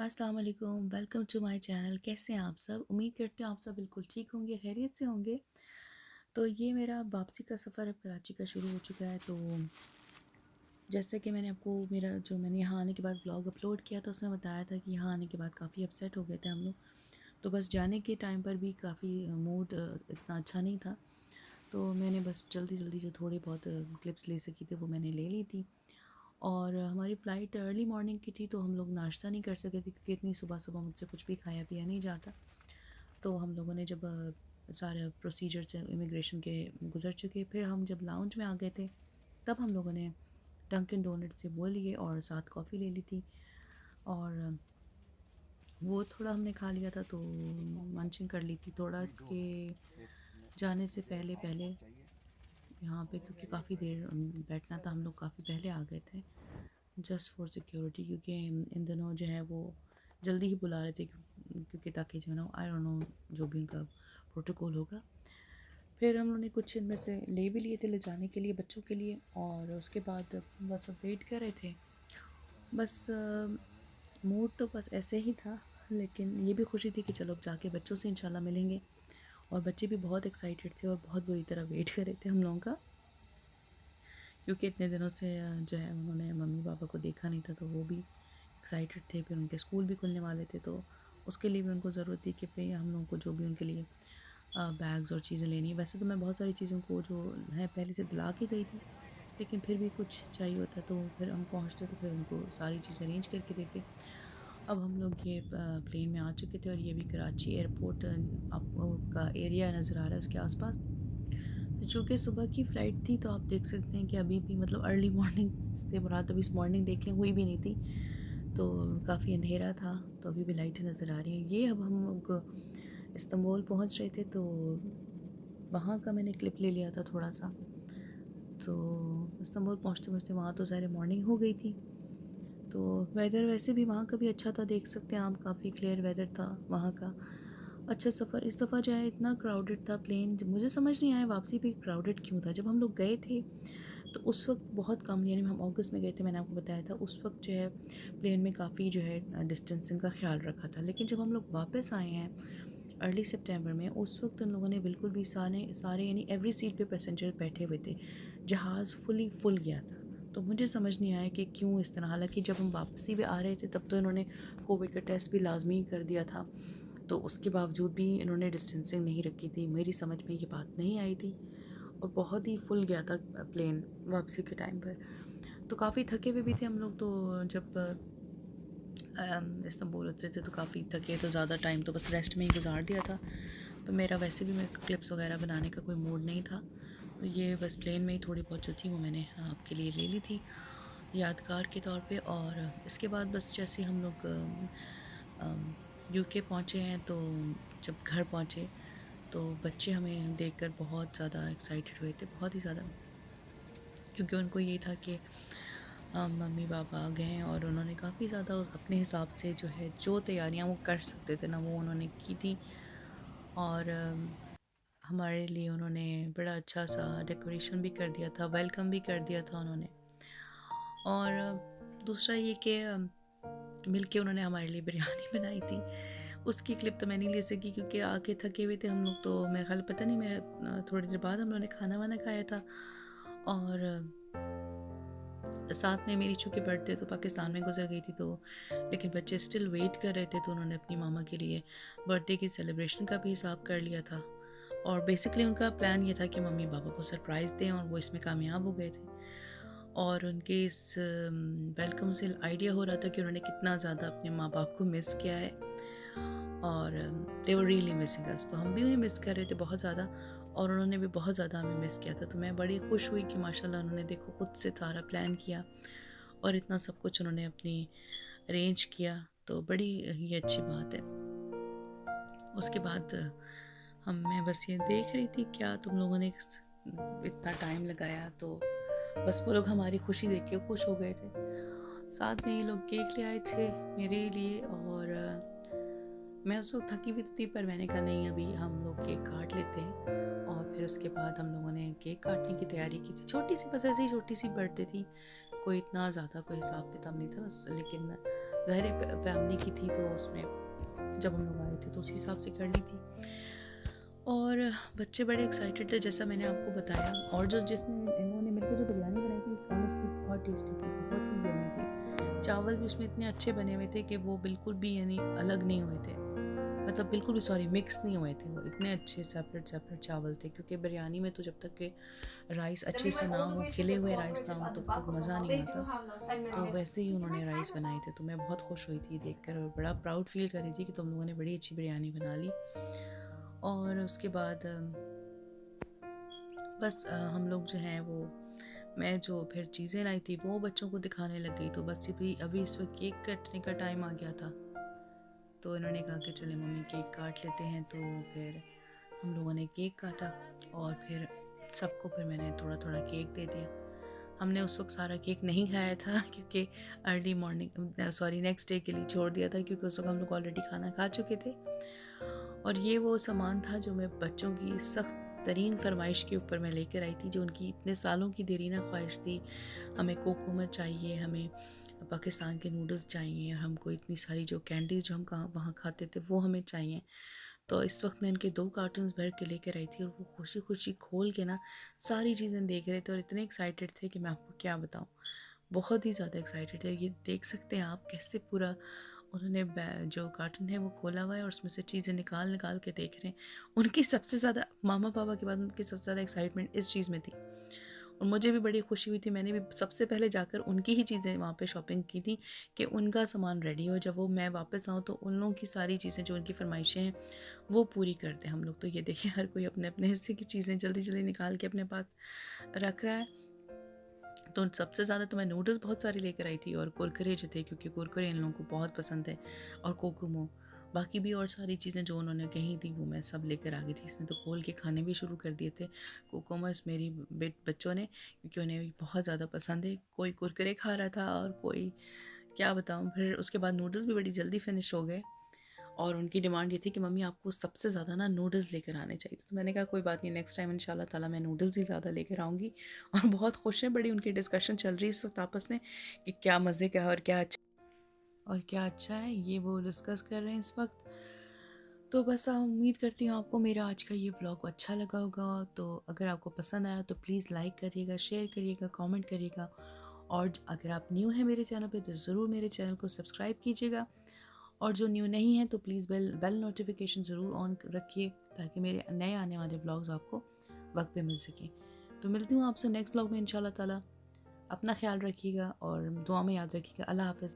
अस्सलाम वालेकुम, welcome to my channel. कैसे हैं आप सब? उम्मीद करते हैं आप सब बिल्कुल ठीक होंगे, खैरियत से होंगे। तो ये मेरा वापसी का सफ़र अब कराची का शुरू हो चुका है। तो जैसे कि मैंने आपको मैंने यहाँ आने के बाद ब्लॉग अपलोड किया था, उसमें बताया था कि यहाँ आने के बाद काफ़ी अपसेट हो गए थे हम लोग। तो बस जाने के टाइम पर भी काफ़ी मूड इतना अच्छा नहीं था। तो मैंने बस जल्दी जल्दी जो थोड़ी बहुत क्लिप्स ले सकी थी वो मैंने ले ली थी। और हमारी फ़्लाइट अर्ली मॉर्निंग की थी, तो हम लोग नाश्ता नहीं कर सके थे क्योंकि इतनी सुबह सुबह मुझसे कुछ भी खाया पिया नहीं जाता। तो हम लोगों ने जब सारे प्रोसीजर से इमिग्रेशन के गुज़र चुके, फिर हम जब लाउंज में आ गए थे, तब हम लोगों ने डंकिन डोनट से वो लिए और साथ कॉफ़ी ले ली थी। और वो थोड़ा हमने खा लिया था, तो मंचिंग कर ली थी थोड़ा कि जाने से पहले पहले यहाँ पे, क्योंकि काफ़ी देर बैठना था, हम लोग काफ़ी पहले आ गए थे जस्ट फॉर सिक्योरिटी, क्योंकि इन दिनों जो है वो जल्दी ही बुला रहे थे क्योंकि ताकि जो है ना आई डोंट नो जो भी उनका प्रोटोकॉल होगा। फिर हम लोगों ने कुछ इनमें से ले भी लिए थे ले जाने के लिए बच्चों के लिए, और उसके बाद बस अब वेट कर रहे थे। बस मूड तो बस ऐसे ही था, लेकिन ये भी खुशी थी कि चलो अब जाके बच्चों से इंशाल्लाह मिलेंगे। और बच्चे भी बहुत एक्साइटेड थे और बहुत बुरी तरह वेट कर रहे थे हम लोगों का, क्योंकि इतने दिनों से जो है उन्होंने मम्मी पापा को देखा नहीं था, तो वो भी एक्साइटेड थे। फिर उनके स्कूल भी खुलने वाले थे, तो उसके लिए भी उनको ज़रूरत थी कि भाई हम लोगों को जो भी उनके लिए बैग्स और चीज़ें लेनी है। वैसे तो मैं बहुत सारी चीज़ों को जो है पहले से दिला के गई थी, लेकिन फिर भी कुछ चाहिए होता तो फिर हम पहुंचते तो फिर उनको सारी चीज़ें अरेंज करके देते। अब हम लोग ये प्लेन में आ चुके थे और ये भी कराची एयरपोर्ट आपका एरिया नज़र आ रहा है उसके आसपास। तो चूँकि सुबह की फ़्लाइट थी, तो आप देख सकते हैं कि अभी भी मतलब अर्ली मॉर्निंग से मुराद अभी इस मॉर्निंग देख लें हुई भी नहीं थी, तो काफ़ी अंधेरा था। तो अभी भी लाइटें नज़र आ रही हैं। ये अब हम लोग इस्तांबुल पहुंच रहे थे, तो वहाँ का मैंने क्लिप ले लिया था थोड़ा सा। तो इस्तांबुल पहुंचते पहुंचते वहाँ तो ज़ाहिर मॉर्निंग हो गई थी। तो वेदर वैसे भी वहाँ का भी अच्छा था, देख सकते हैं आप, काफ़ी क्लियर वेदर था वहाँ का। अच्छा सफ़र इस दफ़ा जो है इतना क्राउडेड था प्लेन, मुझे समझ नहीं आया वापसी भी क्राउडेड क्यों था। जब हम लोग गए थे तो उस वक्त बहुत कम, यानी हम अगस्त में गए थे, मैंने आपको बताया था, उस वक्त जो है प्लेन में काफ़ी जो है डिस्टेंसिंग का ख्याल रखा था। लेकिन जब हम लोग वापस आए हैं अर्ली सितंबर में, उस वक्त उन लोगों ने बिल्कुल भी सारे सारे यानी एवरी सीट पे पैसेंजर बैठे हुए थे, जहाज़ फुली फुल गया था। तो मुझे समझ नहीं आया कि क्यों इस तरह, हालांकि जब हम वापसी पे आ रहे थे तब तो इन्होंने कोविड का टेस्ट भी लाजमी कर दिया था, तो उसके बावजूद भी इन्होंने डिस्टेंसिंग नहीं रखी थी। मेरी समझ में ये बात नहीं आई थी और बहुत ही फुल गया था प्लेन वापसी के टाइम पर। तो काफ़ी थके हुए भी थे हम लोग। तो जब इस्तांबुल उतरे थे तो काफ़ी थके, तो ज़्यादा टाइम तो बस रेस्ट में ही गुजार दिया था। तो मेरा वैसे भी मैं क्लिप्स वगैरह बनाने का कोई मूड नहीं था, तो ये बस प्लेन में ही थोड़ी बहुत जो थी वो मैंने आपके लिए ले ली थी यादगार के तौर पे। और इसके बाद बस जैसे हम लोग यूके पहुँचे हैं, तो जब घर पहुँचे तो बच्चे हमें देखकर बहुत ज़्यादा एक्साइटेड हुए थे, बहुत ही ज़्यादा, क्योंकि उनको ये था कि मम्मी पापा आ गए हैं, और उन्होंने काफ़ी ज़्यादा अपने हिसाब से जो है जो तैयारियां वो कर सकते थे ना, वो उन्होंने की थी। और हमारे लिए उन्होंने बड़ा अच्छा सा डेकोरेशन भी कर दिया था, वेलकम भी कर दिया था उन्होंने। और दूसरा ये कि मिल के उन्होंने हमारे लिए बिरयानी बनाई थी। उसकी क्लिप तो मैं नहीं ले सकी क्योंकि आके थके हुए थे हम लोग, तो मेरे ख्याल पता नहीं, मेरा थोड़ी देर बाद हम लोगों ने खाना वाना खाया था। और साथ में मेरी चूँकि बर्थडे तो पाकिस्तान में गुजर गई थी, तो लेकिन बच्चे स्टिल वेट कर रहे थे, तो उन्होंने अपनी मामा के लिए बर्थडे की सेलिब्रेशन का भी हिसाब कर लिया था। और बेसिकली उनका प्लान ये था कि मम्मी पापा को सरप्राइज़ दें, और वो इसमें कामयाब हो गए थे। और उनके इस वेलकम से आइडिया हो रहा था कि उन्होंने कितना ज़्यादा अपने माँ बाप को मिस किया है, और दे वर रियली मिसिंग अस। तो हम भी उन्हें मिस कर रहे थे बहुत ज़्यादा, और उन्होंने भी बहुत ज़्यादा हमें मिस किया था। तो मैं बड़ी खुश हुई कि माशाल्लाह उन्होंने देखो खुद से सारा प्लान किया और इतना सब कुछ उन्होंने अपनी अरेंज किया, तो बड़ी ये अच्छी बात है। उसके बाद हम मैं बस ये देख रही थी क्या तुम लोगों ने इतना टाइम लगाया, तो बस वो लोग हमारी खुशी देख के खुश हो गए थे। साथ में ये लोग केक ले आए थे मेरे लिए, और मैं उस वक्त थकी हुई थी, पर मैंने कहा नहीं अभी हम लोग केक काट लेते हैं। और फिर उसके बाद हम लोगों ने केक काटने की तैयारी की थी, छोटी सी, बस ऐसे ही छोटी सी बर्थडे थी, कोई इतना ज़्यादा कोई हिसाब किताब नहीं था बस। लेकिन ज़ाहिर है फैमिली की थी, तो उसमें जब हम लोग आए थे तो उसी हिसाब से कर ली थी। और बच्चे बड़े एक्साइटेड थे जैसा मैंने आपको बताया। और जो जिसने इन्होंने मेरे को जो बिरयानी बनाई थी ऑनेस्टली बहुत टेस्टी थी, बहुत ही यम्मी थी। चावल भी उसमें इतने अच्छे बने हुए थे कि वो बिल्कुल भी यानी अलग नहीं हुए थे, मतलब बिल्कुल भी सॉरी मिक्स नहीं हुए थे, वो इतने अच्छे सेपरेट सेपरेट चावल थे। क्योंकि बिरयानी में तो जब तक के राइस अच्छे से ना हो, खिले हुए राइस ना हो, तब तक मज़ा नहीं आता। तो वैसे ही उन्होंने राइस बनाए थे, तो मैं बहुत खुश हुई थी देखकर और बड़ा प्राउड फील कर रही थी कि तुम लोगों ने बड़ी अच्छी बिरयानी बना ली। और उसके बाद बस हम लोग जो हैं वो, मैं जो फिर चीज़ें लाई थी वो बच्चों को दिखाने लग गई। तो बस अभी इस वक्त केक काटने का टाइम आ गया था, तो इन्होंने कहा कि चले मम्मी केक काट लेते हैं। तो फिर हम लोगों ने केक काटा और फिर सबको फिर मैंने थोड़ा थोड़ा केक दे दिया। हमने उस वक्त सारा केक नहीं खाया था क्योंकि early morning sorry next day के लिए छोड़ दिया था, क्योंकि उस वक्त हम लोग ऑलरेडी खाना खा चुके थे। और ये वो सामान था जो मैं बच्चों की सख्त तरीन फरमाइश के ऊपर मैं लेकर आई थी, जो उनकी इतने सालों की देरीना ख्वाहिश थी। हमें कोकोमट चाहिए, हमें पाकिस्तान के नूडल्स चाहिए, हमको इतनी सारी जो कैंडीज़ जो हम कहाँ वहाँ खाते थे वो हमें चाहिए। तो इस वक्त मैं इनके 2 कार्टन्स भर के लेकर आई थी और वो खुशी खुशी खोल के ना सारी चीज़ें देख रहे थे और इतने एक्साइटेड थे कि मैं आपको क्या बताऊँ। बहुत ही ज़्यादा एक्साइटेड है। ये देख सकते हैं आप कैसे पूरा उन्होंने जो कार्टन है वो खोला हुआ है और उसमें से चीज़ें निकाल निकाल के देख रहे हैं। उनकी सबसे ज़्यादा मामा पापा के बाद उनकी सबसे ज़्यादा एक्साइटमेंट इस चीज़ में थी और मुझे भी बड़ी खुशी हुई थी। मैंने भी सबसे पहले जाकर उनकी ही चीज़ें वहाँ पे शॉपिंग की थी कि उनका सामान रेडी हो, जब वो मैं वापस आऊँ तो उन लोगों की सारी चीज़ें जो उनकी फरमाइशें हैं वो पूरी कर दें हम लोग। तो ये देखिए हर कोई अपने अपने हिस्से की चीज़ें जल्दी जल्दी निकाल के अपने पास रख रहा है। तो सबसे ज़्यादा तो मैं नूडल्स बहुत सारे लेकर आई थी और कुरकुरे जो थे, क्योंकि कुरकुरे इन लोगों को बहुत पसंद है, और कोकोमो। बाकी भी और सारी चीज़ें जो उन्होंने कही थी वो मैं सब लेकर आ गई थी। इसने तो खोल के खाने भी शुरू कर दिए थे कोकोमस मेरी बच्चों ने, क्योंकि उन्हें बहुत ज़्यादा पसंद है। कोई कुरकुरे खा रहा था और कोई क्या बताऊँ। फिर उसके बाद नूडल्स भी बड़ी जल्दी फिनिश हो गए और उनकी डिमांड ये थी कि मम्मी आपको सबसे ज़्यादा ना नूडल्स लेकर आने चाहिए। तो मैंने कहा कोई बात नहीं, नेक्स्ट टाइम इंशाल्लाह ताला मैं नूडल्स ही ज़्यादा लेकर आऊँगी। और बहुत खुश हैं, बड़ी उनकी डिस्कशन चल रही है इस वक्त आपस में कि क्या मज़े का है और क्या अच्छा है, ये वो डिस्कस कर रहे हैं इस वक्त। तो बस उम्मीद करती हूँ आपको मेरा आज का ये व्लॉग अच्छा लगा होगा। तो अगर आपको पसंद आया तो प्लीज़ लाइक करिएगा, शेयर करिएगा, कमेंट करिएगा। और अगर आप न्यू हैं मेरे चैनल पे तो ज़रूर मेरे चैनल को सब्सक्राइब कीजिएगा। और जो न्यू नहीं है तो प्लीज़ बेल नोटिफिकेशन ज़रूर ऑन रखिए, ताकि मेरे नए आने वाले ब्लॉग्स आपको वक्त पे मिल सकें। तो मिलती हूँ आपसे नेक्स्ट ब्लॉग में इंशाल्लाह ताला। अपना ख्याल रखिएगा और दुआ में याद रखिएगा। अल्लाह हाफ़िज़।